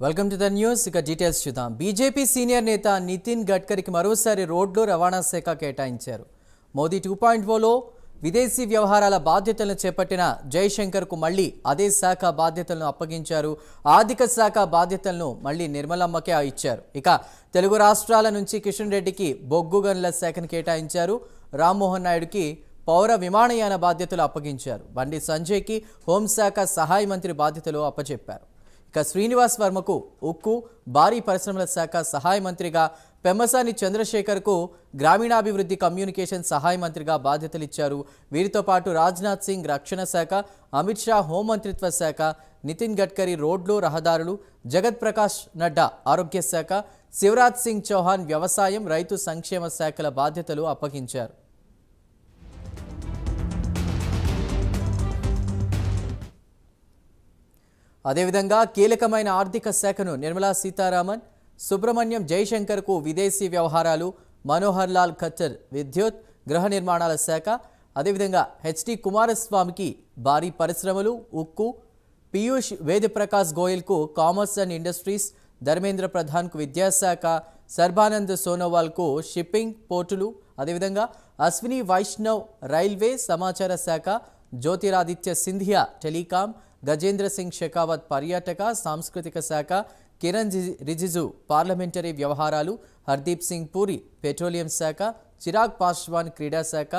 Welcome to the news. ఇక details చూద్దాం. BJP senior నేత నితిన్ గడ్కరీకి మరోసారి రోడ్లు రవాణా శాఖ కేటాయించారు. మోదీ 2.0లో విదేశీ వ్యవహారాల బాధ్యతలను చేపట్టిన జైశంకర్కు మళ్లీ అదే శాఖ బాధ్యతలను అప్పగించారు. ఆర్థిక శాఖ బాధ్యతలను మళ్లీ నిర్మలమ్మకే ఇచ్చారు. ఇక తెలుగు రాష్ట్రాల నుంచి కిషన్ రెడ్డికి బొగ్గు గనుల శాఖను కేటాయించారు. రామ్మోహన్ నాయుడుకి పౌర విమానయాన బాధ్యతలు అప్పగించారు. బండి సంజయ్కి హోంశాఖ సహాయ మంత్రి బాధ్యతలు అప్పచెప్పారు. ఇక శ్రీనివాస్ వర్మకు ఉక్కు భారీ పరిశ్రమల శాఖ సహాయ మంత్రిగా, పెమ్మసాని చంద్రశేఖర్కు గ్రామీణాభివృద్ధి కమ్యూనికేషన్ సహాయ మంత్రిగా బాధ్యతలు ఇచ్చారు. వీరితో పాటు రాజ్నాథ్ సింగ్ రక్షణ శాఖ, అమిత్ షా హోంమంత్రిత్వ శాఖ, నితిన్ గడ్కరీ రోడ్లు రహదారులు, జగత్ ప్రకాష్ నడ్డా ఆరోగ్య శాఖ, శివరాజ్ సింగ్ చౌహాన్ వ్యవసాయం రైతు సంక్షేమ శాఖల బాధ్యతలు అప్పగించారు. అదేవిధంగా కీలకమైన ఆర్థిక శాఖను నిర్మలా సీతారామన్, సుబ్రహ్మణ్యం జైశంకర్కు విదేశీ వ్యవహారాలు, మనోహర్ లాల్ ఖట్టర్ విద్యుత్ గృహ నిర్మాణాల శాఖ, అదేవిధంగా హెచ్డి కుమారస్వామికి భారీ పరిశ్రమలు ఉక్కు, పీయూష్ వేదప్రకాష్ గోయల్కు కామర్స్ అండ్ ఇండస్ట్రీస్, ధర్మేంద్ర ప్రధాన్కు విద్యాశాఖ, సర్బానంద్ సోనోవాల్కు షిప్పింగ్ పోర్టులు, అదేవిధంగా అశ్విని వైష్ణవ్ రైల్వే సమాచార శాఖ, జ్యోతిరాదిత్య సింధియా టెలికాం, గజేంద్ర సింగ్ షెకావత్ పర్యాటక సాంస్కృతిక శాఖ, కిరణ్ రిజిజు పార్లమెంటరీ వ్యవహారాలు, హర్దీప్ సింగ్ పూరి పెట్రోలియం శాఖ, చిరాగ్ పాస్వాన్ క్రీడా శాఖ,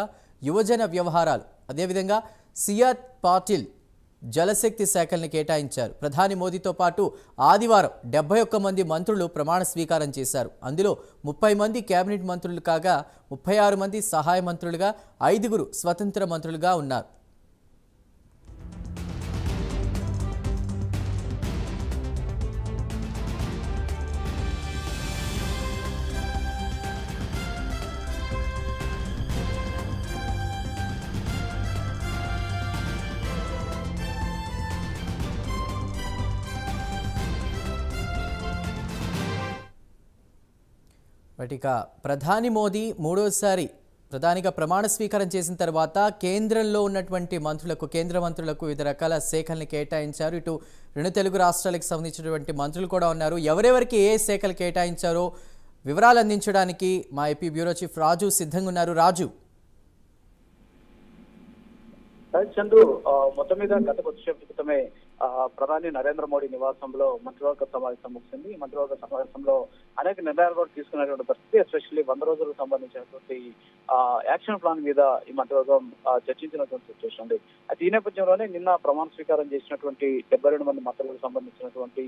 యువజన వ్యవహారాలు, అదేవిధంగా సియాద్ పాటిల్ జలశక్తి శాఖల్ని కేటాయించారు. ప్రధాని మోదీతో పాటు ఆదివారం 71 మంది మంత్రులు ప్రమాణ స్వీకారం చేశారు. అందులో 30 మంది కేబినెట్ మంత్రులు కాగా 36 మంది సహాయ మంత్రులుగా, 5 స్వతంత్ర మంత్రులుగా ఉన్నారు. ఇక ప్రధాని మోదీ మూడోసారి ప్రధానిగా ప్రమాణ స్వీకారం చేసిన తర్వాత కేంద్రంలో ఉన్నటువంటి మంత్రులకు, కేంద్ర మంత్రులకు వివిధ రకాల శాఖల్ని కేటాయించారు. ఇటు 2 తెలుగు రాష్ట్రాలకు సంబంధించినటువంటి మంత్రులు కూడా ఉన్నారు. ఎవరెవరికి ఏ శాఖలు కేటాయించారో వివరాలు అందించడానికి మా ఏపీ బ్యూరో చీఫ్ రాజు సిద్ధంగా ఉన్నారు. రాజు, చందు, మొత్తం మీద గత కొద్దిసేపు క్రితమే ప్రధాని నరేంద్ర మోడీ నివాసంలో మంత్రివర్గ సమావేశం ముగిసింది. ఈ మంత్రివర్గ సమావేశంలో అనేక నిర్ణయాలు కూడా తీసుకున్నటువంటి పరిస్థితి, ఎస్పెషల్లీ 100 రోజులకు సంబంధించినటువంటి యాక్షన్ ప్లాన్ మీద ఈ మంత్రివర్గం చర్చించినటువంటి సిచ్యువేషన్ ఉంది. అయితే ఈ నేపథ్యంలోనే నిన్న ప్రమాణ స్వీకారం చేసినటువంటి 72 మంది మంత్రులకు సంబంధించినటువంటి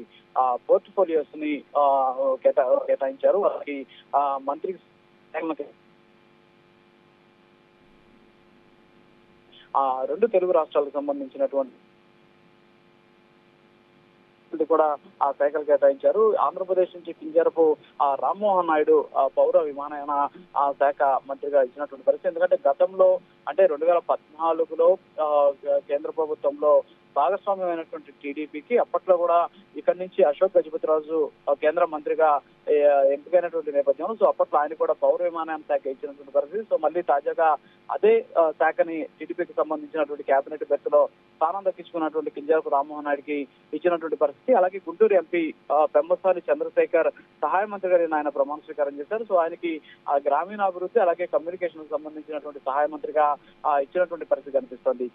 పోర్ట్ఫోలియోస్ ని కేటాయించారు. వారికి మంత్రి 2 తెలుగు రాష్ట్రాలకు సంబంధించినటువంటి కూడా ఆ శాఖలు కేటాయించారు. ఆంధ్రప్రదేశ్ నుంచి కింజరపు రామ్మోహన్ నాయుడు పౌర విమానయాన శాఖ మంత్రిగా ఇచ్చినటువంటి పరిస్థితి. ఎందుకంటే గతంలో అంటే 2014లో కేంద్ర ప్రభుత్వంలో భాగస్వామ్యమైనటువంటి టీడీపీకి అప్పట్లో కూడా ఇక్కడి నుంచి అశోక్ గజపతిరాజు కేంద్ర మంత్రిగా ఎంపికైనటువంటి నేపథ్యంలో సో అప్పట్లో ఆయన కూడా పౌర విమానయాన శాఖ ఇచ్చినటువంటి పరిస్థితి. సో మళ్ళీ తాజాగా అదే శాఖని టీడీపీకి సంబంధించినటువంటి కేబినెట్ బెర్త్ లో స్థానం దక్కించుకున్నటువంటి కింజరపు రామ్మోహన్ నాయుడికి ఇచ్చినటువంటి పరిస్థితి. అలాగే గుంటూరు ఎంపీ పెమ్మసాని చంద్రశేఖర్ సహాయ మంత్రిగా ఆయన ప్రమాణ స్వీకారం చేశారు. సో ఆయనకి గ్రామీణాభివృద్ధి అలాగే కమ్యూనికేషన్ సంబంధించినటువంటి సహాయ మంత్రిగా ఇచ్చినటువంటి పరిస్థితి కనిపిస్తుంది.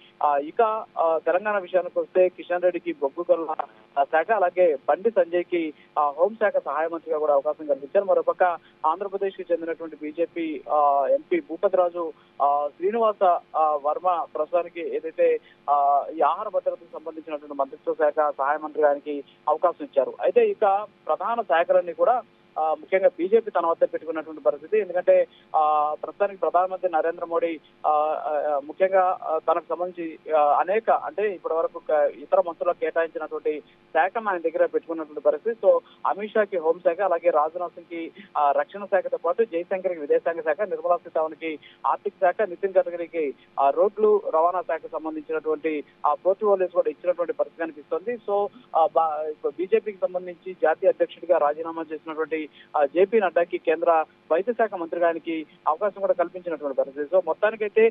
ఇక తెలంగాణ విషయానికి వస్తే కిషన్ రెడ్డికి బొగ్గు గనుల శాఖ, అలాగే బండి సంజయ్ కి హోంశాఖ సహాయ మంత్రిగా కూడా అవకాశం కల్పించారు. మరోపక్క ఆంధ్రప్రదేశ్ కి చెందినటువంటి బీజేపీ ఎంపీ భూపతి రాజు శ్రీనివాస వర్మ ప్రస్తుతానికి ఏదైతే ఈ ఆహార భద్రతకు సంబంధించినటువంటి మంత్రిత్వ శాఖ సహాయ మంత్రిగా ఆయనకి అవకాశం ఇచ్చారు. అయితే ఇక ప్రధాన శాఖలన్నీ కూడా ముఖ్యంగా బీజేపీ తన వద్ద పెట్టుకున్నటువంటి పరిస్థితి. ఎందుకంటే ప్రస్తుతానికి ప్రధానమంత్రి నరేంద్ర మోడీ ముఖ్యంగా తనకు సంబంధించి అనేక అంటే ఇప్పటి వరకు ఇతర మంత్రులకు కేటాయించినటువంటి శాఖను ఆయన దగ్గర పెట్టుకున్నటువంటి పరిస్థితి. సో అమిత్ షాకి హోంశాఖ, అలాగే రాజ్నాథ్ సింగ్ కి రక్షణ శాఖతో పాటు జైశంకర్ కి విదేశాంగ శాఖ, నిర్మలా సీతారామన్ కి ఆర్థిక శాఖ, నితిన్ గడ్కరీకి రోడ్లు రవాణా శాఖకు సంబంధించినటువంటి పోర్ట్ఫోలియోస్ కూడా ఇచ్చినటువంటి పరిస్థితి కనిపిస్తుంది. సో బీజేపీకి సంబంధించి జాతీయ అధ్యక్షుడిగా రాజీనామా చేసినటువంటి జేపీ నడ్డాకి కేంద్ర వైద్య శాఖ మంత్రిగా ఆయనకి అవకాశం కూడా కల్పించినటువంటి పరిస్థితి. సో మొత్తానికైతే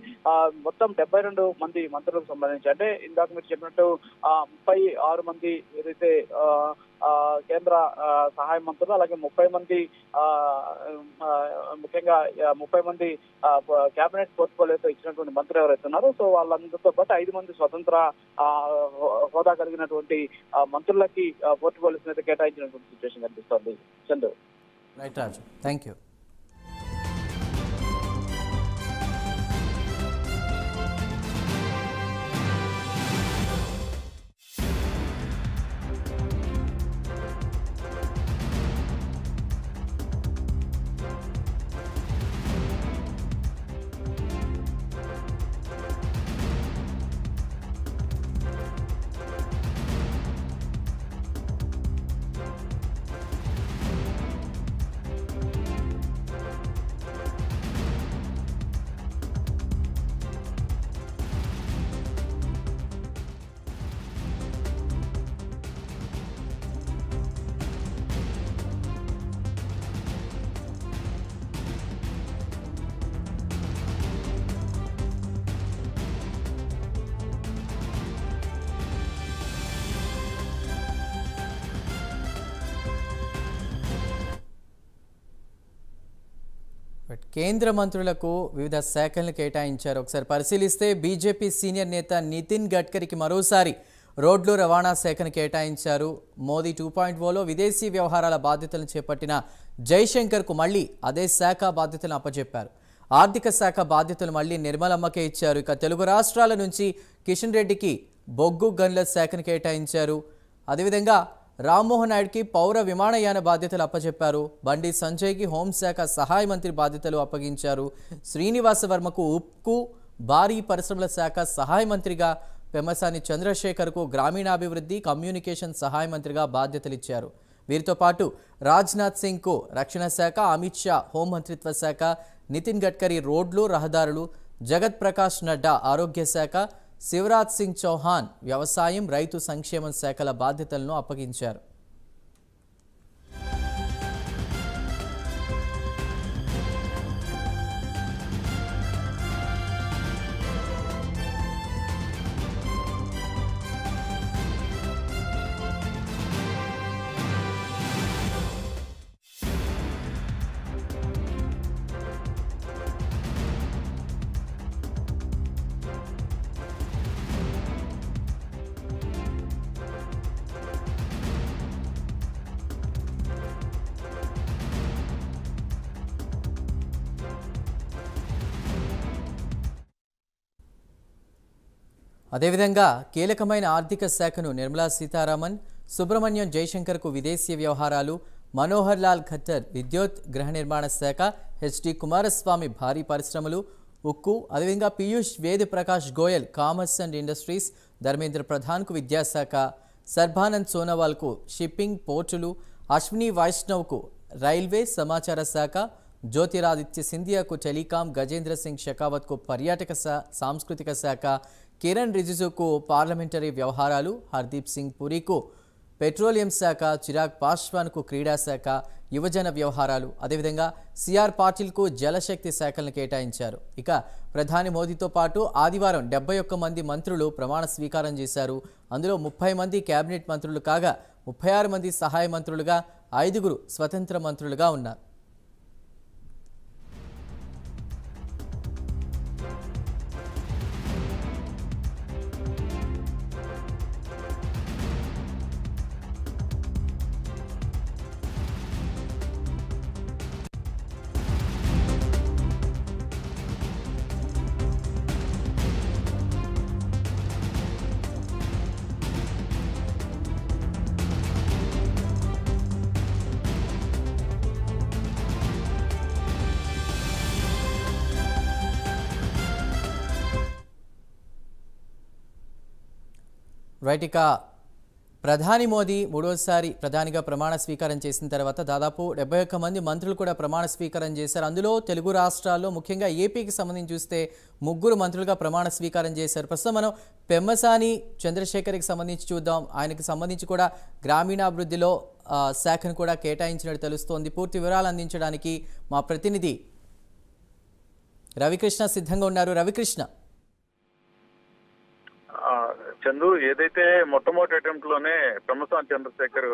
మొత్తం 72 మంది మంత్రులకు సంబంధించి అంటే ఇందాక మీరు చెప్పినట్టు 36 మంది ఏదైతే కేంద్ర సహాయ మంత్రులు, అలాగే 30 మంది ముఖ్యంగా 30 మంది కేబినెట్ పోర్ట్ఫోలియోతో ఇచ్చినటువంటి మంత్రులు ఎవరైతే ఉన్నారో సో వాళ్ళందరితో పాటు 5 మంది స్వతంత్ర హోదా కలిగినటువంటి మంత్రులకి పోర్ట్ఫోలియోస్ అయితే కేటాయించినటువంటి సిచ్యువేషన్ కనిపిస్తోంది. Chandu. Right Raju, thank you. కేంద్ర మంత్రులకు వివిధ శాఖలను కేటాయించారు. ఒకసారి పరిశీలిస్తే బీజేపీ సీనియర్ నేత నితిన్ గడ్కరీకి మరోసారి రోడ్లు రవాణా శాఖను కేటాయించారు. మోదీ 2.0లో విదేశీ వ్యవహారాల బాధ్యతలను చేపట్టిన జైశంకర్కు మళ్లీ అదే శాఖ బాధ్యతలను అప్పచెప్పారు. ఆర్థిక శాఖ బాధ్యతలు మళ్లీ నిర్మలమ్మకే ఇచ్చారు. ఇక తెలుగు రాష్ట్రాల నుంచి కిషన్ రెడ్డికి బొగ్గు గన్ల శాఖను కేటాయించారు. అదేవిధంగా రామ్మోహన్ నాయుడుకి పౌర విమానయాన బాధ్యతలు అప్పచెప్పారు. బండి సంజయ్కి హోంశాఖ సహాయ మంత్రి బాధ్యతలు అప్పగించారు. శ్రీనివాస వర్మకు ఉక్కు భారీ పరిశ్రమల శాఖ సహాయ మంత్రిగా, పెమ్మసాని చంద్రశేఖర్కు గ్రామీణాభివృద్ధి కమ్యూనికేషన్ సహాయ మంత్రిగా బాధ్యతలు ఇచ్చారు. వీరితో పాటు రాజ్నాథ్ సింగ్కు రక్షణ శాఖ, అమిత్ షా హోంమంత్రిత్వ శాఖ, నితిన్ గడ్కరీ రోడ్లు రహదారులు, జగత్ ప్రకాష్ నడ్డా ఆరోగ్య శాఖ, శివరాజ్ సింగ్ చౌహాన్ వ్యవసాయం రైతు సంక్షేమం శాఖల బాధ్యతలను అప్పగించారు. అదేవిధంగా కీలకమైన ఆర్థిక శాఖను నిర్మలా సీతారామన్, సుబ్రమణ్యం జైశంకర్కు విదేశీ వ్యవహారాలు, మనోహర్ లాల్ ఖట్టర్ విద్యుత్ గృహ నిర్మాణ శాఖ, హెచ్డి కుమారస్వామి భారీ పరిశ్రమలు, ఉక్కు, అదేవిధంగా Piyush Ved Prakash Goyal commerce and industries, Dharmendra ప్రధాన్కు విద్యాశాఖ, సర్బానంద్ సోనోవాల్కు షిప్పింగ్ పోర్టులు, అశ్విని వైష్ణవ్కు రైల్వే సమాచార శాఖ, జ్యోతిరాదిత్య సింధియాకు టెలికాం, గజేంద్ర సింగ్ షెకావత్కు పర్యాటక సాంస్కృతిక శాఖ, కిరణ్ రిజిజుకు పార్లమెంటరీ వ్యవహారాలు, హర్దీప్ సింగ్ పురీకు పెట్రోలియం శాఖ, చిరాగ్ పాస్వాన్కు క్రీడా శాఖ, యువజన వ్యవహారాలు, అదేవిధంగా సిఆర్ పాటిల్కు జలశక్తి శాఖలను కేటాయించారు. ఇక ప్రధాని మోదీతో పాటు ఆదివారం 71 మంది మంత్రులు ప్రమాణ స్వీకారం చేశారు. అందులో 30 మంది కేబినెట్ మంత్రులు కాగా 36 మంది సహాయ మంత్రులుగా, 5గురు స్వతంత్ర మంత్రులుగా ఉన్నారు. రైట్, ఇక ప్రధాని మోదీ మూడోసారి ప్రధానిగా ప్రమాణ స్వీకారం చేసిన తర్వాత దాదాపు 71 మంది మంత్రులు కూడా ప్రమాణ స్వీకారం చేశారు. అందులో తెలుగు రాష్ట్రాల్లో ముఖ్యంగా ఏపీకి సంబంధించి చూస్తే 3 మంత్రులుగా ప్రమాణ స్వీకారం చేశారు. ప్రస్తుతం మనం పెమ్మసాని చంద్రశేఖర్కి సంబంధించి చూద్దాం. ఆయనకు సంబంధించి కూడా గ్రామీణాభివృద్ధిలో శాఖను కూడా కేటాయించినట్టు తెలుస్తోంది. పూర్తి వివరాలు అందించడానికి మా ప్రతినిధి రవికృష్ణ సిద్ధంగా ఉన్నారు. రవికృష్ణ. చందు, ఏదైతే మొట్టమొదటి అటెంప్ట్ లోనే పెమ్మసాని చంద్రశేఖర్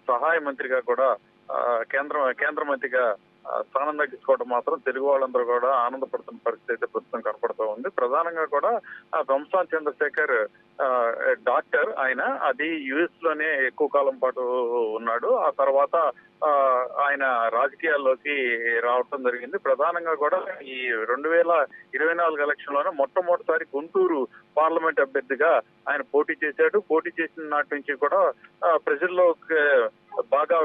సహాయ మంత్రిగా కూడా కేంద్ర మంత్రిగా స్థానం దక్కించుకోవడం మాత్రం తెలుగు వాళ్ళందరూ కూడా ఆనందపడుతున్న పరిస్థితి అయితే ప్రస్తుతం కనపడుతూ ఉంది. ప్రధానంగా కూడా రంసాన్ చంద్రశేఖర్ డాక్టర్, ఆయన అది యుఎస్ లోనే ఎక్కువ కాలం పాటు ఉన్నాడు. ఆ తర్వాత ఆయన రాజకీయాల్లోకి రావటం జరిగింది. ప్రధానంగా కూడా ఈ 2024 ఎలక్షన్ లోనే మొట్టమొదటిసారి గుంటూరు పార్లమెంట్ అభ్యర్థిగా ఆయన పోటీ చేశాడు. పోటీ చేసిన నాటి నుంచి కూడా ప్రజల్లో బాగా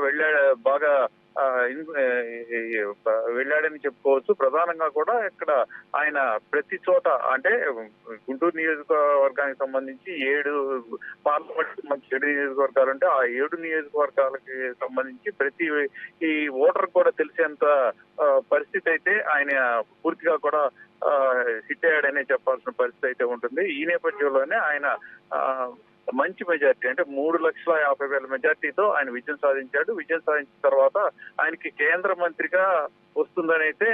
వెళ్ళాడని చెప్పుకోవచ్చు. ప్రధానంగా కూడా ఇక్కడ ఆయన ప్రతి చోట, అంటే గుంటూరు నియోజకవర్గానికి సంబంధించి 7 పార్లమెంట్ 7 నియోజకవర్గాలు ఉంటే ఆ 7 నియోజకవర్గాలకి సంబంధించి ప్రతి ఈ ఓటర్ కూడా తెలిసేంత పరిస్థితి అయితే ఆయన పూర్తిగా కూడా హిట్ అయ్యాడనే చెప్పాల్సిన పరిస్థితి అయితే ఉంటుంది. ఈ నేపథ్యంలోనే ఆయన మంచి మెజార్టీ, అంటే 3,50,000 మెజార్టీతో ఆయన విజయం సాధించాడు. విజయం సాధించిన తర్వాత ఆయనకి కేంద్ర మంత్రిగా వస్తుందని అయితే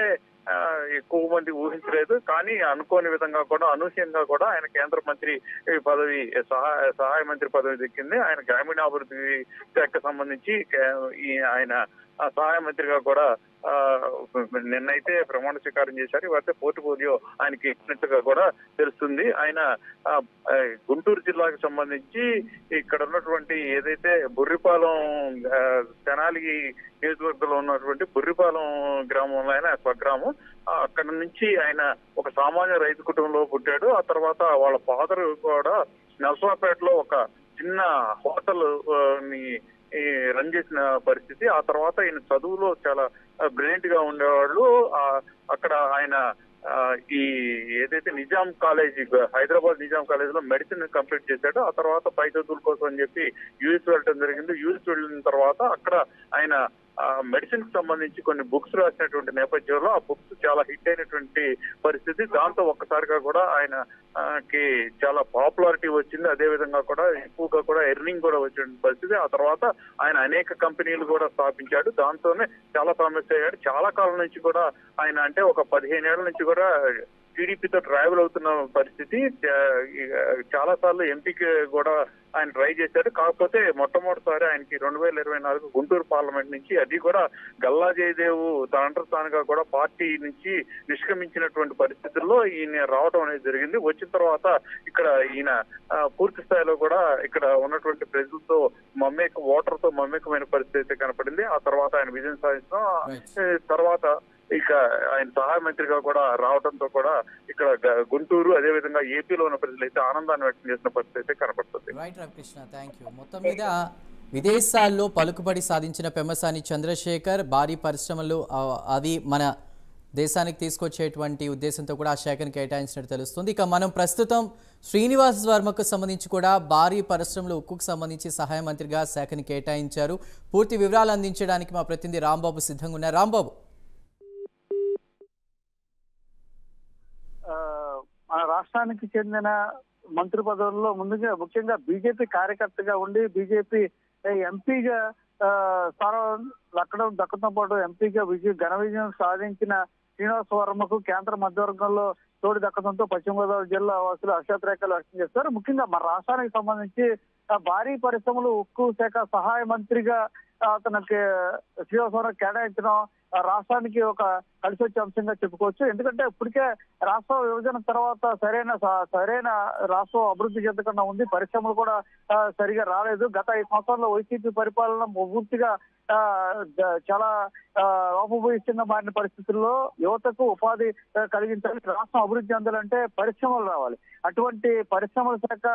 ఎక్కువ మంది ఊహించలేదు. కానీ అనుకోని విధంగా కూడా అనూహ్యంగా కూడా ఆయన కేంద్ర మంత్రి పదవి, సహాయ మంత్రి పదవి దక్కింది. ఆయన గ్రామీణాభివృద్ధి శాఖకు సంబంధించి ఆయన సహాయ మంత్రిగా కూడా నిన్నైతే ప్రమాణ స్వీకారం చేశారు. ఇవైతే పోర్ట్ఫోలియో ఆయనకి ఇచ్చినట్టుగా కూడా తెలుస్తుంది. ఆయన గుంటూరు జిల్లాకు సంబంధించి ఇక్కడ ఉన్నటువంటి ఏదైతే బుర్రిపాలెం, తెనాలి నియోజకవర్గంలో ఉన్నటువంటి బుర్రిపాలెం గ్రామంలో ఆయన స్వగ్రామం. అక్కడ నుంచి ఆయన ఒక సామాన్య రైతు కుటుంబంలో పుట్టాడు. ఆ తర్వాత వాళ్ళ ఫాదర్ కూడా నర్సాపేటలో ఒక చిన్న హోటల్ ని రన్ చేసిన పరిస్థితి. ఆ తర్వాత ఆయన చదువులో చాలా బ్రిలియంట్ గా ఉండేవాళ్ళు. అక్కడ ఆయన ఈ ఏదైతే నిజాం కాలేజీ, హైదరాబాద్ నిజాం కాలేజ్ లో మెడిసిన్ కంప్లీట్ చేశాడు. ఆ తర్వాత పై చదువుల కోసం అని చెప్పి యుఎస్ వెళ్ళడం జరిగింది. యుఎస్ వెళ్ళిన తర్వాత అక్కడ ఆయన మెడిసిన్ కి సంబంధించి కొన్ని బుక్స్ రాసినటువంటి నేపథ్యంలో ఆ బుక్స్ చాలా హిట్ అయినటువంటి పరిస్థితి. దాంతో ఒక్కసారిగా కూడా ఆయనకి చాలా పాపులారిటీ వచ్చింది. అదే విధంగా కూడా ఎక్కువగా కూడా ఎర్నింగ్ కూడా వచ్చిన పరిస్థితి. ఆ తర్వాత ఆయన అనేక కంపెనీలు కూడా స్థాపించాడు. దాంతోనే చాలా ఫేమస్ అయ్యాడు. చాలా కాలం నుంచి కూడా ఆయన, అంటే ఒక 15 ఏళ్ల నుంచి కూడా టీడీపీతో ట్రావెల్ అవుతున్న పరిస్థితి. చాలా సార్లు ఎంపీకి కూడా ఆయన ట్రై చేశాడు. కాకపోతే మొట్టమొదటిసారి ఆయనకి 2024 గుంటూరు పార్లమెంట్ నుంచి, అది కూడా గల్లా జయదేవ్ తనంతట తానుగా కూడా పార్టీ నుంచి నిష్క్రమించినటువంటి పరిస్థితుల్లో ఈయన రావడం అనేది జరిగింది. వచ్చిన తర్వాత ఇక్కడ ఈయన పూర్తి స్థాయిలో కూడా ఇక్కడ ఉన్నటువంటి ప్రజలతో ఓటర్ తో మమేకమైన పరిస్థితి కనపడింది. ఆ తర్వాత ఆయన విజయం సాధించడం, తర్వాత ఇక ఆయన సహాయ మంత్రిగా కూడా రావడంతో కూడా ఇక్కడ గుంటూరు, అదే విధంగా ఏపీలో ఉన్న ప్రజలైతే ఆనందాన్ని వ్యక్తం చేసిన పరిస్థితి అయితే కనపడుతుంది. Right Ravikrishna, thank you. మొత్తం మీద విదేశాల్లో పలుకుబడి సాధించిన పెమ్మసాని చంద్రశేఖర్ భారీ పరిశ్రమలు అది మన దేశానికి తీసుకొచ్చేటువంటి ఉద్దేశంతో కూడా ఆ శాఖను కేటాయించినట్టు తెలుస్తుంది. ఇక మనం ప్రస్తుతం శ్రీనివాస్ వర్మకు సంబంధించి కూడా భారీ పరిశ్రమలు, ఉక్కుకు సంబంధించి సహాయ మంత్రిగా శాఖను కేటాయించారు. పూర్తి వివరాలు అందించడానికి మా ప్రతినిధి రాంబాబు సిద్ధంగా ఉన్నారు. రాంబాబు, మన రాష్ట్రానికి చెందిన మంత్రి పదవుల్లో ముఖ్యంగా బీజేపీ కార్యకర్తగా ఉండి బీజేపీ ఎంపీగా స్థానం దక్కడంతో పాటు ఎంపీగా ఘన విజయం సాధించిన శ్రీనివాస్ వర్మకు కేంద్ర మధ్యవర్గంలో తోడు దక్కడంతో పశ్చిమ గోదావరి జిల్లా వాసులు హర్షోద్రేకాలు వ్యక్తం చేస్తారు. ముఖ్యంగా మన రాష్ట్రానికి సంబంధించి భారీ పరిశ్రమలు, ఉక్కు శాఖ సహాయ మంత్రిగా అతనికి శ్రీనివాస్ వర్మ కేటాయించడం రాష్ట్రానికి ఒక కలిసి వచ్చే అంశంగా చెప్పుకోవచ్చు. ఎందుకంటే ఇప్పటికే రాష్ట్ర విభజన తర్వాత సరైన రాష్ట్రం అభివృద్ధి చెందకుండా ఉంది. పరిశ్రమలు కూడా సరిగా రాలేదు. గత 5 సంవత్సరాల్లో వైసీపీ పరిపాలన పూర్తిగా చాలా లోపభూయిష్టంగా మారిన పరిస్థితుల్లో యువతకు ఉపాధి కలిగించాలి, రాష్ట్రం అభివృద్ధి చెందాలంటే పరిశ్రమలు రావాలి. అటువంటి పరిశ్రమల శాఖ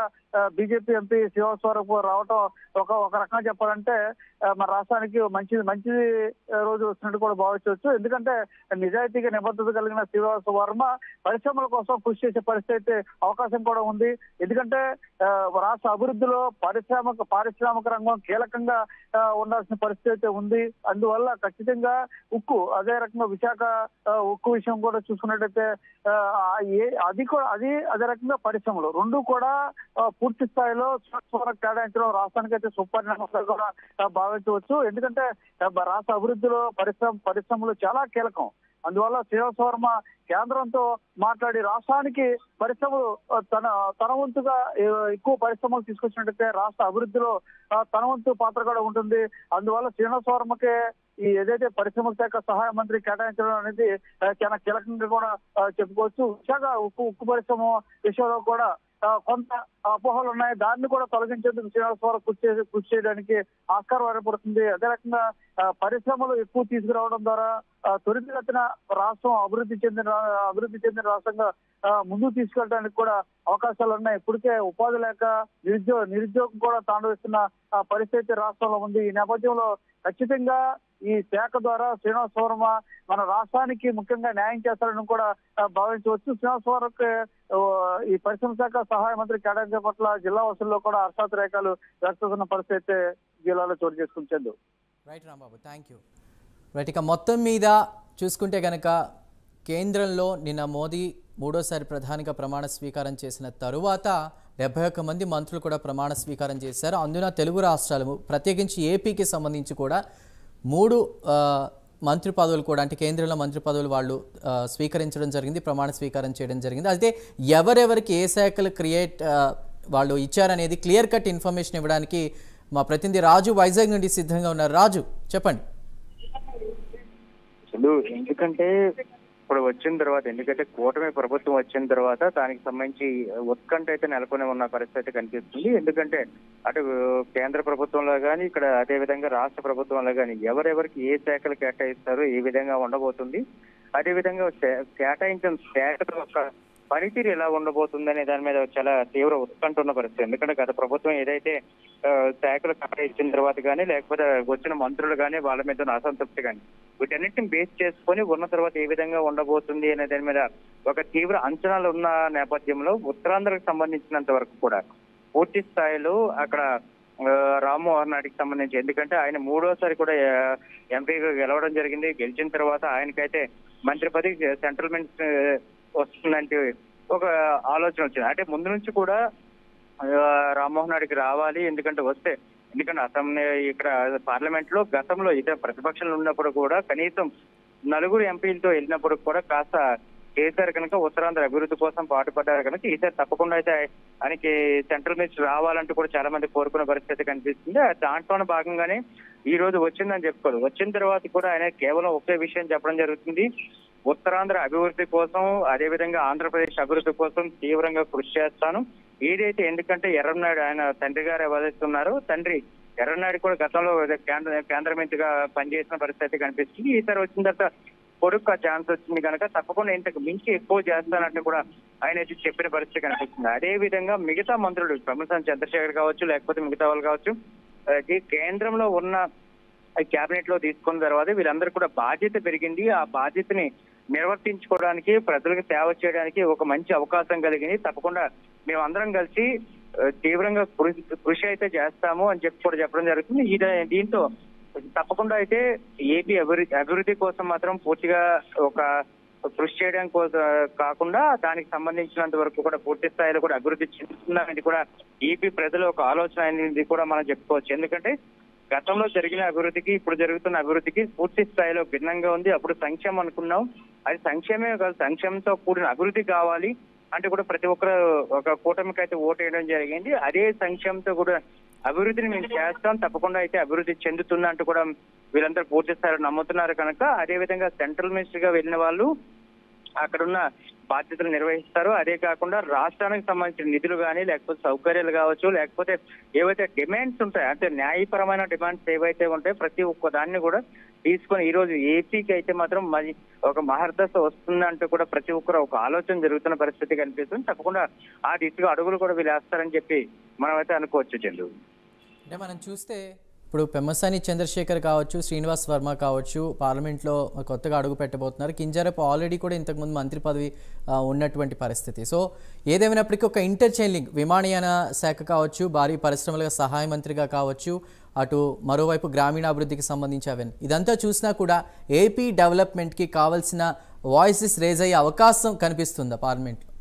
బీజేపీ ఎంపీ శ్రీనివాస్ వర్మ రావటం ఒక రకంగా చెప్పాలంటే మన రాష్ట్రానికి మంచి రోజు వస్తున్నట్టు కూడా భావించవచ్చు. ఎందుకంటే నిజాయితీగా నిబద్ధత కలిగిన శ్రీనివాస్ వర్మ పరిశ్రమల కోసం కృషి చేసే పరిస్థితి అవకాశం కూడా ఉంది. ఎందుకంటే రాష్ట్ర అభివృద్ధిలో పారిశ్రామిక రంగం కీలకంగా ఉండాల్సిన పరిస్థితి అయితే ఉంది. అందువల్ల ఖచ్చితంగా ఉక్కు, అదే రకంగా విశాఖ ఉక్కు విషయం కూడా చూసుకున్నట్టయితే అదే రకంగా పరిశ్రమలు రెండు కూడా పూర్తి స్థాయిలో కేటాయించడం రాష్ట్రానికి అయితే సుపరిణామంగా కూడా భావించవచ్చు. ఎందుకంటే రాష్ట్ర అభివృద్ధిలో పరిశ్రమలు చాలా కీలకం. అందువల్ల శ్రీనివాస్ వర్మ కేంద్రంతో మాట్లాడి రాష్ట్రానికి పరిశ్రమలు తన వంతుగా ఎక్కువ పరిశ్రమలు తీసుకొచ్చినట్టయితే రాష్ట్ర అభివృద్ధిలో తన వంతు పాత్ర కూడా ఉంటుంది. అందువల్ల శ్రీనివాస్ వర్మకే ఈ ఏదైతే పరిశ్రమల శాఖ సహాయ మంత్రి కేటాయించడం అనేది చాలా కీలకంగా కూడా చెప్పుకోవచ్చు. విశాఖ ఉక్కు పరిశ్రమ విషయంలో కూడా కొంత అపోహలు ఉన్నాయి. దాన్ని కూడా తొలగించేందుకు శ్రీనివాస్ వర్మ కృషి చేయడానికి ఆస్కారం ఏర్పడుతుంది. అదే రకంగా పరిశ్రమలు ఎక్కువ తీసుకురావడం ద్వారా త్వరితగతిన రాష్ట్రం అభివృద్ధి చెందిన రాష్ట్రంగా ముందుకు తీసుకెళ్ళడానికి కూడా అవకాశాలు ఉన్నాయి. ఇప్పటికే ఉపాధి లేక నిరుద్యోగం కూడా తాండవిస్తున్న పరిస్థితి రాష్ట్రంలో ఉంది. ఈ నేపథ్యంలో ఖచ్చితంగా ఈ శాఖ ద్వారా శ్రీనివాస్ వర్మ మన రాష్ట్రానికి ముఖ్యంగా న్యాయం చేస్తారని కూడా భావించవచ్చు. శ్రీనివాస్ వర్మకి ఈ పరిశ్రమ శాఖ సహాయ మంత్రి కేటాయించడం పట్ల జిల్లా వసూల్లో కూడా హర్షాతిరేకాలు వ్యక్తమవుతున్న పరిస్థితి జిల్లాలో చోటు చేసుకుంటుంది. Right Rambabu, thank you. Right, ఇక మొత్తం మీద చూసుకుంటే కనుక కేంద్రంలో నిన్న మోదీ మూడోసారి ప్రధానిగా ప్రమాణ స్వీకారం చేసిన తరువాత 71 మంది మంత్రులు కూడా ప్రమాణ స్వీకారం చేశారు. అందున తెలుగు రాష్ట్రాలు ప్రత్యేకించి ఏపీకి సంబంధించి కూడా 3 మంత్రి పదవులు కూడా అంటే కేంద్రంలో మంత్రి పదవులు వాళ్ళు స్వీకరించడం జరిగింది, ప్రమాణ స్వీకారం చేయడం జరిగింది. అయితే ఎవరెవరికి ఏ శాఖలు వాళ్ళు ఇచ్చారనేది క్లియర్ కట్ ఇన్ఫర్మేషన్ ఇవ్వడానికి మా ప్రతినిధి రాజు వైజాగ్ నుండి సిద్ధంగా ఉన్నారు. రాజు, చెప్పండి. ఎందుకంటే ఇప్పుడు వచ్చిన తర్వాత, ఎందుకంటే కూటమి ప్రభుత్వం వచ్చిన తర్వాత దానికి సంబంధించి ఉత్కంఠ అయితే నెలకొని ఉన్న పరిస్థితి కనిపిస్తుంది. ఎందుకంటే అటు కేంద్ర ప్రభుత్వంలో కానీ ఇక్కడ అదే విధంగా రాష్ట్ర ప్రభుత్వంలో కానీ ఎవరెవరికి ఏ శాఖలు కేటాయిస్తారో ఏ విధంగా ఉండబోతుంది, అదే విధంగా కేటాయించిన శాఖల యొక్క పనితీరు ఎలా ఉండబోతుంది అనే దాని మీద చాలా తీవ్ర ఉత్కంఠ ఉన్న పరిస్థితి. ఎందుకంటే గత ప్రభుత్వం ఏదైతే శాఖలు కేటాయించిన తర్వాత కానీ లేకపోతే వచ్చిన మంత్రులు కానీ వాళ్ళ మీద ఉన్న అసంతృప్తి కానీ వీటన్నిటిని బేస్ చేసుకొని ఉన్న తర్వాత ఏ విధంగా ఉండబోతుంది అనే దాని మీద ఒక తీవ్ర అంచనాలు ఉన్న నేపథ్యంలో ఉత్తరాంధ్రకు సంబంధించినంత వరకు కూడా పూర్తి స్థాయిలో అక్కడ రామ్మోహన్ నాయుడికి సంబంధించి, ఎందుకంటే ఆయన 3వ కూడా ఎంపీగా గెలవడం జరిగింది. గెలిచిన తర్వాత ఆయనకైతే మంత్రి పదవి సెంట్రల్ మినిస్టర్ వస్తుందంటే ఒక ఆలోచన వచ్చింది. అంటే ముందు నుంచి కూడా రామ్మోహన్ నాయుడికి రావాలి, ఎందుకంటే అసెంబ్లీ ఇక్కడ పార్లమెంట్ లో గతంలో ఇతర ప్రతిపక్షాలు ఉన్నప్పుడు కూడా కనీసం 4 ఎంపీలతో వెళ్ళినప్పుడు కూడా కాస్త కేసీఆర్ కనుక ఉత్తరాంధ్ర అభివృద్ధి కోసం పాటుపడ్డారు కనుక ఈసారి తప్పకుండా అయితే ఆయనకి సెంట్రల్ మినిస్టర్ రావాలంటూ కూడా చాలా మంది కోరుకున్న పరిస్థితి కనిపిస్తుంది. దాంట్లోనే భాగంగానే ఈ రోజు వచ్చిందని చెప్పుకోవాలి. వచ్చిన తర్వాత కూడా ఆయన కేవలం ఒకే విషయం చెప్పడం జరుగుతుంది, ఉత్తరాంధ్ర అభివృద్ధి కోసం అదే విధంగా ఆంధ్రప్రదేశ్ అభివృద్ధి కోసం తీవ్రంగా కృషి చేస్తాను. ఏదైతే ఎందుకంటే ఎర్రన్నాయుడు ఆయన తండ్రి గారు ఎవరైతున్నారో తండ్రి ఎర్రన్నాయుడు కూడా గతంలో కేంద్ర మంత్రిగా పనిచేసిన పరిస్థితి కనిపిస్తుంది. ఈసారి వచ్చిన తర్వాత కొడుకు ఛాన్స్ వచ్చింది కనుక తప్పకుండా ఇంతకు మించి ఎక్కువ చేస్తానంటే కూడా ఆయన అయితే చెప్పిన పరిస్థితి కనిపిస్తుంది. అదే విధంగా మిగతా మంత్రులు పెమ్మసాని చంద్రశేఖర్ కావచ్చు లేకపోతే మిగతా వాళ్ళు కావచ్చు కేంద్రంలో ఉన్న కేబినెట్ లో తీసుకున్న తర్వాత వీళ్ళందరూ కూడా బాధ్యత పెరిగింది. ఆ బాధ్యతని నిర్వర్తించుకోవడానికి ప్రజలకు సేవ చేయడానికి ఒక మంచి అవకాశం కలిగింది. తప్పకుండా మేమందరం కలిసి తీవ్రంగా కృషి అయితే చేస్తాము అని కూడా చెప్పడం జరుగుతుంది. దీంతో తప్పకుండా అయితే ఏపీ అభివృద్ధి కోసం మాత్రం పూర్తిగా ఒక కృషి చేయడం కోసం కాకుండా దానికి సంబంధించినంత వరకు కూడా పూర్తి స్థాయిలో కూడా అభివృద్ధి చెందుతుందనేది కూడా ఏపీ ప్రజలు ఒక ఆలోచన అనేది కూడా మనం చెప్పుకోవచ్చు. ఎందుకంటే గతంలో జరిగిన అభివృద్ధికి ఇప్పుడు జరుగుతున్న అభివృద్ధికి పూర్తి స్థాయిలో భిన్నంగా ఉంది. అప్పుడు సంక్షేమం అనుకున్నాం, అది సంక్షేమే కాదు, సంక్షేమంతో కూడిన అభివృద్ధి కావాలి అంటే కూడా ప్రతి ఒక్కరు ఒక కూటమికి అయితే ఓటు వేయడం జరిగింది. అదే సంక్షేమంతో కూడా అభివృద్ధిని మేము చేస్తాం, తప్పకుండా అయితే అభివృద్ధి చెందుతుంది అంటూ కూడా వీళ్ళందరూ పూర్తి స్థాయిలో నమ్ముతున్నారు కనుక అదే విధంగా సెంట్రల్ మినిస్టర్ గా వెళ్ళిన వాళ్ళు అక్కడున్న బాధ్యతలు నిర్వహిస్తారు. అదే కాకుండా రాష్ట్రానికి సంబంధించిన నిధులు కానీ లేకపోతే సౌకర్యాలు కావచ్చు లేకపోతే ఏవైతే డిమాండ్స్ ఉంటాయో అంటే న్యాయపరమైన డిమాండ్స్ ఏవైతే ఉంటాయో ప్రతి ఒక్క దాన్ని కూడా తీసుకొని ఈ రోజు ఏపీకి అయితే మాత్రం మరి ఒక మహర్దశ వస్తుందంటూ కూడా ప్రతి ఒక్కరు ఒక ఆలోచన జరుగుతున్న పరిస్థితి కనిపిస్తుంది. తప్పకుండా ఆ దిశగా అడుగులు కూడా వీళ్ళు వేస్తారని చెప్పి మనం అయితే అనుకోవచ్చు. చందు, అంటే మనం చూస్తే ఇప్పుడు పెమ్మసాని చంద్రశేఖర్ కావచ్చు, శ్రీనివాస్ వర్మ కావచ్చు పార్లమెంట్లో కొత్తగా అడుగు పెట్టబోతున్నారు. కింజరాపు ఆల్రెడీ కూడా ఇంతకుముందు మంత్రి పదవి ఉన్నటువంటి పరిస్థితి. సో ఏదేమైనప్పటికీ ఒక ఇంటర్చైనింగ్ విమానయాన శాఖ కావచ్చు, భారీ పరిశ్రమల సహాయ మంత్రిగా కావచ్చు, అటు మరోవైపు గ్రామీణాభివృద్ధికి సంబంధించి అవన్నీ ఇదంతా చూసినా కూడా ఏపీ డెవలప్మెంట్కి కావాల్సిన వాయిసెస్ రేజ్ అయ్యే అవకాశం కనిపిస్తుందా పార్లమెంట్లో?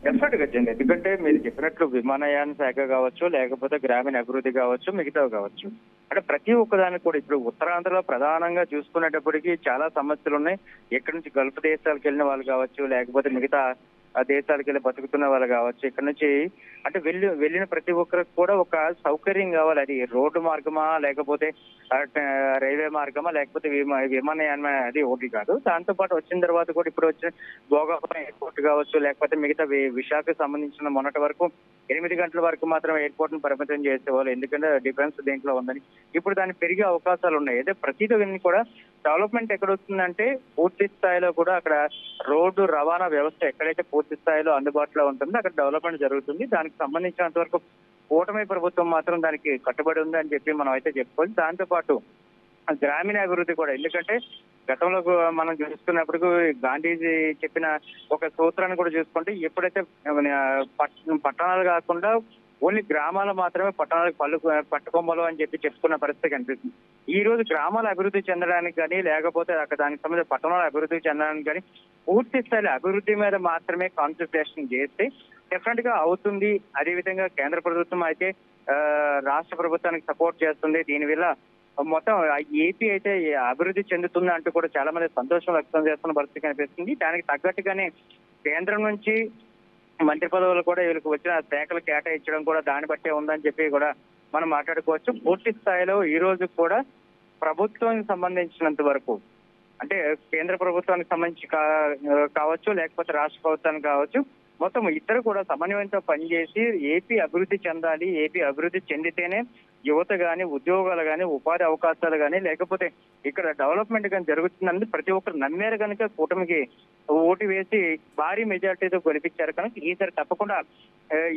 డెఫినెట్ గా చేయండి. ఎందుకంటే మీరు చెప్పినట్లు విమానయాన శాఖ కావచ్చు, లేకపోతే గ్రామీణ అభివృద్ధి కావచ్చు, మిగతావి కావచ్చు, అంటే ప్రతి ఒక్కదానికి కూడా ఇప్పుడు ఉత్తరాంధ్రలో ప్రధానంగా చూసుకునేటప్పటికి చాలా సమస్యలు ఉన్నాయి. ఎక్కడి నుంచి గల్ఫ్ దేశాలకు వెళ్ళిన వాళ్ళు కావచ్చు, లేకపోతే మిగతా ఆ దేశాలకు వెళ్ళి బతుకుతున్న వాళ్ళు కావచ్చు, ఇక్కడ నుంచి అంటే వెళ్ళిన ప్రతి ఒక్కరికి కూడా ఒక సౌకర్యం కావాలి. అది రోడ్డు మార్గమా, లేకపోతే రైల్వే మార్గమా, లేకపోతే విమానయానం, అది ఒకటి కాదు. దాంతో పాటు వచ్చిన తర్వాత కూడా ఇప్పుడు వచ్చిన భోగాపురం ఎయిర్పోర్ట్ కావచ్చు, లేకపోతే మిగతా విశాఖకు సంబంధించిన మొన్నటి వరకు 8 గంటల వరకు మాత్రం ఎయిర్పోర్ట్ ను పరిమితం చేసేవాళ్ళు, ఎందుకంటే డిఫెన్స్ దీంట్లో ఉందని. ఇప్పుడు దాన్ని పెరిగే అవకాశాలు ఉన్నాయి. అయితే ప్రతిదీ కూడా డెవలప్మెంట్ ఎక్కడ వస్తుందంటే పూర్తి స్థాయిలో కూడా అక్కడ రోడ్డు రవాణా వ్యవస్థ ఎక్కడైతే పూర్తి స్థాయిలో అందుబాటులో ఉంటుందో అక్కడ డెవలప్మెంట్ జరుగుతుంది. దానికి సంబంధించినంత వరకు కూటమి ప్రభుత్వం మాత్రం దానికి కట్టుబడి ఉంది అని చెప్పి మనం అయితే చెప్పుకోవాలి. దాంతో పాటు గ్రామీణ అభివృద్ధి కూడా, ఎందుకంటే గతంలో మనం చూసుకున్నప్పుడు గాంధీజీ చెప్పిన ఒక సూత్రాన్ని కూడా చూసుకుంటే ఎప్పుడైతే పట్టణాలు కాకుండా ఓన్లీ గ్రామాలు మాత్రమే పట్టణాలకు పట్టుకొమ్మలు అని చెప్పి చెప్పుకున్న పరిస్థితి కనిపిస్తుంది. ఈ రోజు గ్రామాల అభివృద్ధి చెందడానికి కానీ, లేకపోతే అక్కడ దానికి సంబంధించిన పట్టణాల అభివృద్ధి చెందడానికి కానీ పూర్తి స్థాయి అభివృద్ధి మీద మాత్రమే కాన్సన్ట్రేషన్ చేస్తే డెఫినెట్ గా అవుతుంది. అదేవిధంగా కేంద్ర ప్రభుత్వం అయితే రాష్ట్ర ప్రభుత్వానికి సపోర్ట్ చేస్తుంది. దీనివల్ల మొత్తం ఏపీ అయితే అభివృద్ధి చెందుతుంది అంటూ కూడా చాలా మంది సంతోషం వ్యక్తం చేస్తున్న పరిస్థితి కనిపిస్తుంది. దానికి తగ్గట్టుగానే కేంద్రం నుంచి మంత్రి పదవులు కూడా వీళ్ళకి వచ్చిన శాఖలు కేటాయించడం కూడా దాన్ని బట్టే ఉందని చెప్పి కూడా మనం మాట్లాడుకోవచ్చు. పూర్తి స్థాయిలో ఈ రోజు కూడా ప్రభుత్వానికి సంబంధించినంత వరకు, అంటే కేంద్ర ప్రభుత్వానికి సంబంధించి కావచ్చు, లేకపోతే రాష్ట్ర ప్రభుత్వానికి కావచ్చు, మొత్తం ఇద్దరు కూడా సమన్వయంతో పనిచేసి ఏపీ అభివృద్ధి చెందాలి. ఏపీ అభివృద్ధి చెందితేనే యువత గాని, ఉద్యోగాలు గాని, ఉపాధి అవకాశాలు గాని, లేకపోతే ఇక్కడ డెవలప్మెంట్ కానీ జరుగుతుందని ప్రతి ఒక్కరు నమ్మారు కనుక కూటమికి ఓటు వేసి భారీ మెజార్టీతో గెలిపించారు కనుక ఈసారి తప్పకుండా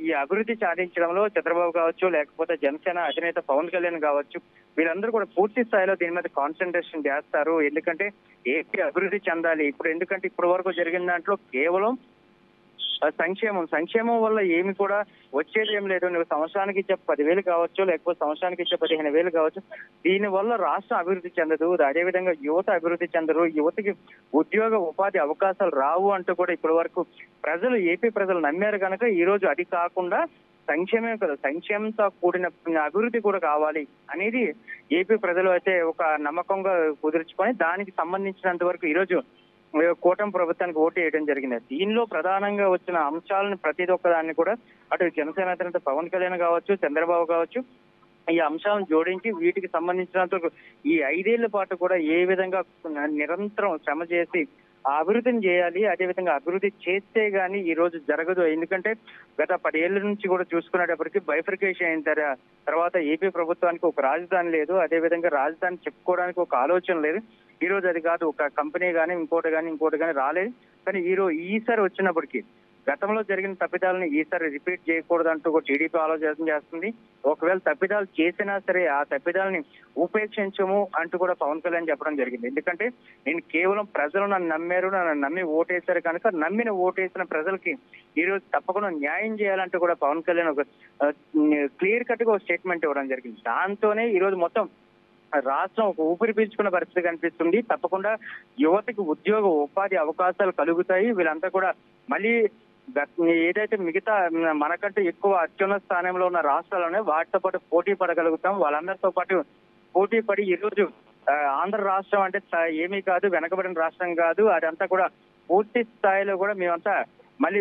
ఈ అభివృద్ధి సాధించడంలో చంద్రబాబు కావచ్చు, లేకపోతే జనసేన అధినేత పవన్ కళ్యాణ్ కావచ్చు, వీళ్ళందరూ కూడా పూర్తి స్థాయిలో దీని మీద కాన్సన్ట్రేషన్ చేస్తారు. ఎందుకంటే ఏపీ అభివృద్ధి చెందాలి. ఎందుకంటే ఇప్పటి వరకు జరిగిన దాంట్లో కేవలం సంక్షేమం వల్ల ఏమి కూడా వచ్చేది ఏం లేదు. నువ్వు సంవత్సరానికి ఇచ్చే 10,000 కావచ్చు, లేకపోతే సంవత్సరానికి ఇచ్చే 15,000 కావచ్చు, దీని వల్ల రాష్ట్రం అభివృద్ధి చెందదు. అదేవిధంగా యువత అభివృద్ధి చెందరు, యువతకి ఉద్యోగ ఉపాధి అవకాశాలు రావు అంటూ కూడా ఇప్పటి వరకు ఏపీ ప్రజలు నమ్మారు కనుక ఈ రోజు అది కాకుండా సంక్షేమమే కదా, సంక్షేమంతో కూడిన అభివృద్ధి కూడా కావాలి అనేది ఏపీ ప్రజలు అయితే ఒక నమ్మకంగా కుదుర్చుకొని దానికి సంబంధించినంత వరకు ఈ రోజు కూటమి ప్రభుత్వానికి ఓటు వేయడం జరిగింది. దీనిలో ప్రధానంగా వచ్చిన అంశాలను ప్రతి ఒక్కదాన్ని కూడా అటు జనసేన అధినేత పవన్ కళ్యాణ్ కావచ్చు, చంద్రబాబు కావచ్చు, ఈ అంశాలను జోడించి వీటికి సంబంధించినంత ఈ 5 ఏళ్ల పాటు కూడా ఏ విధంగా నిరంతరం శ్రమ చేసి అభివృద్ధిని చేయాలి. అదేవిధంగా అభివృద్ధి చేస్తే గానీ ఈ రోజు జరగదు. ఎందుకంటే గత 10 ఏళ్ల నుంచి కూడా చూసుకునేటప్పటికి బైఫర్కేషన్ అయిన తర్వాత ఏపీ ప్రభుత్వానికి ఒక రాజధాని లేదు. అదేవిధంగా రాజధాని చెప్పుకోవడానికి ఒక ఆలోచన లేదు. ఈ రోజు అది కాదు, ఒక కంపెనీ కానీ ఇంకోటి కానీ రాలేదు. కానీ ఈసారి వచ్చినప్పటికీ గతంలో జరిగిన తప్పిదాలను ఈసారి రిపీట్ చేయకూడదంటూ టీడీపీ ఆలోచన చేస్తుంది. ఒకవేళ తప్పిదాలు చేసినా సరే ఆ తప్పిదాలని ఉపేక్షించము అంటూ కూడా పవన్ కళ్యాణ్ చెప్పడం జరిగింది. ఎందుకంటే నేను కేవలం ప్రజలు నన్ను నమ్మారు, నన్ను నమ్మి ఓటేశారు కనుక నమ్మిన ఓటేసిన ప్రజలకి ఈ రోజు తప్పకుండా న్యాయం చేయాలంటూ కూడా పవన్ కళ్యాణ్ ఒక క్లియర్ కట్ గా ఒక స్టేట్మెంట్ ఇవ్వడం జరిగింది. దాంతోనే ఈ రోజు మొత్తం రాష్ట్రం ఒక ఊపిరి పీల్చుకున్న పరిస్థితి కనిపిస్తుంది. తప్పకుండా యువతకి ఉద్యోగ ఉపాధి అవకాశాలు కలుగుతాయి. వీళ్ళంతా కూడా మళ్ళీ ఏదైతే మిగతా మనకంటే ఎక్కువ అత్యున్నత స్థానంలో ఉన్న రాష్ట్రాలనే వాటితో పాటు పోటీ పడగలుగుతాం. వాళ్ళందరితో పాటు పోటీ పడి ఈ రోజు ఆంధ్ర రాష్ట్రం అంటే ఏమీ కాదు, వెనకబడిన రాష్ట్రం కాదు, అదంతా కూడా పూర్తి స్థాయిలో కూడా మేమంతా మళ్ళీ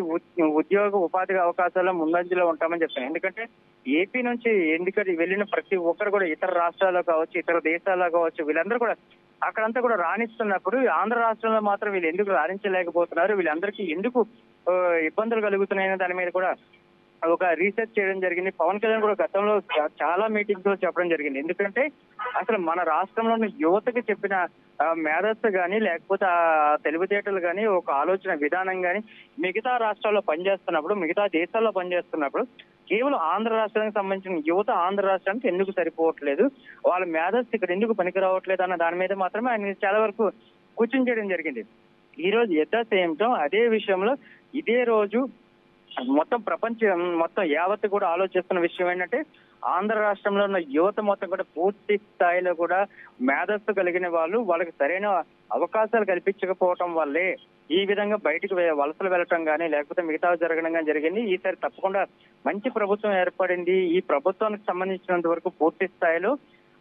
ఉద్యోగ ఉపాధి అవకాశాల్లో ముందంజలో ఉంటామని చెప్తాను. ఎందుకంటే ఏపీ నుంచి వెళ్ళిన ప్రతి ఒక్కరు కూడా ఇతర రాష్ట్రాల్లో కావచ్చు, ఇతర దేశాల్లో కావచ్చు, వీళ్ళందరూ కూడా అక్కడంతా కూడా రాణిస్తున్నప్పుడు ఆంధ్ర రాష్ట్రంలో మాత్రం వీళ్ళు ఎందుకు రాణించలేకపోతున్నారు, వీళ్ళందరికీ ఎందుకు ఇబ్బందులు కలుగుతున్నాయనే దాని మీద కూడా ఒక రీసెర్చ్ చేయడం జరిగింది. పవన్ కళ్యాణ్ కూడా గతంలో చాలా మీటింగ్స్ లో చెప్పడం జరిగింది. ఎందుకంటే అసలు మన రాష్ట్రంలోని యువతకి చెప్పిన మేధస్సు కానీ, లేకపోతే ఆ తెలివితేటలు కానీ, ఒక ఆలోచన విధానం కానీ మిగతా రాష్ట్రాల్లో పనిచేస్తున్నప్పుడు, మిగతా దేశాల్లో పనిచేస్తున్నప్పుడు కేవలం ఆంధ్ర రాష్ట్రానికి సంబంధించిన యువత ఆంధ్ర రాష్ట్రానికి ఎందుకు సరిపోవట్లేదు, వాళ్ళ మేధస్సు ఇక్కడ ఎందుకు పనికి రావట్లేదు అన్న దాని మీద మాత్రమే ఆయన చాలా వరకు కూర్చొని చేయడం జరిగింది. ఈ రోజు ఎట్ ద సేమ్ టైం అదే విషయంలో ఇదే రోజు మొత్తం ప్రపంచం మొత్తం యావత్ కూడా ఆలోచిస్తున్న విషయం ఏంటంటే ఆంధ్ర రాష్ట్రంలో ఉన్న యువత మొత్తం కూడా పూర్తి స్థాయిలో కూడా మేధస్సు కలిగిన వాళ్ళు వాళ్ళకి సరైన అవకాశాలు కల్పించకపోవటం వల్లే ఈ విధంగా బయటకు వలసలు వెళ్ళటం కానీ లేకపోతే మిగతా జరగడం కానీ జరిగింది. ఈసారి తప్పకుండా మంచి ప్రభుత్వం ఏర్పడింది. ఈ ప్రభుత్వానికి సంబంధించినంత వరకు పూర్తి స్థాయిలో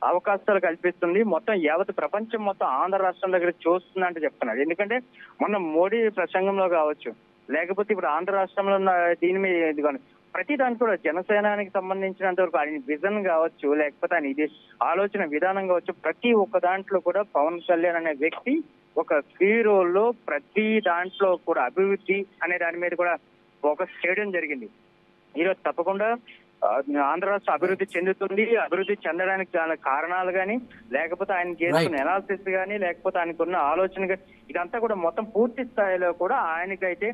అవకాశాలు కల్పిస్తుంది. మొత్తం యావత్ ప్రపంచం మొత్తం ఆంధ్ర రాష్ట్రం దగ్గర చూస్తుందంటే చెప్తున్నారు. ఎందుకంటే మొన్న మోడీ ప్రసంగంలో కావచ్చు, లేకపోతే ఇప్పుడు ఆంధ్ర రాష్ట్రంలో ఉన్న దీని మీద ప్రతి దానికి కూడా జనసేనానికి సంబంధించినంత వరకు ఆయన విజన్ కావచ్చు, లేకపోతే ఆయన ఇది ఆలోచన విధానం కావచ్చు, ప్రతి ఒక్క దాంట్లో కూడా పవన్ కళ్యాణ్ అనే వ్యక్తి ఒక హీరోలో ప్రతి దాంట్లో కూడా అభివృద్ధి అనే దాని మీద కూడా ఫోకస్ చేయడం జరిగింది. ఈరోజు తప్పకుండా ఆంధ్ర రాష్ట్రం అభివృద్ధి చెందుతుంది. అభివృద్ధి చెందడానికి చాలా కారణాలు కానీ, లేకపోతే ఆయన చేస్తున్న ఎనాలిసిస్ కానీ, లేకపోతే ఆయనకున్న ఆలోచన ఇదంతా కూడా మొత్తం పూర్తి స్థాయిలో కూడా ఆయనకైతే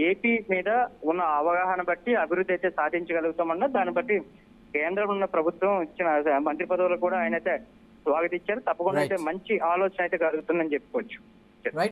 ఏపీ మీద ఉన్న అవగాహన బట్టి అభివృద్ధి అయితే సాధించగలుగుతామన్నా దాన్ని బట్టి కేంద్రంలో ఉన్న ప్రభుత్వం ఇచ్చిన మంత్రి పదవులు కూడా ఆయన అయితే స్వాగతించారు. తప్పకుండా అయితే మంచి ఆలోచన అయితే కలుగుతుందని చెప్పుకోవచ్చు.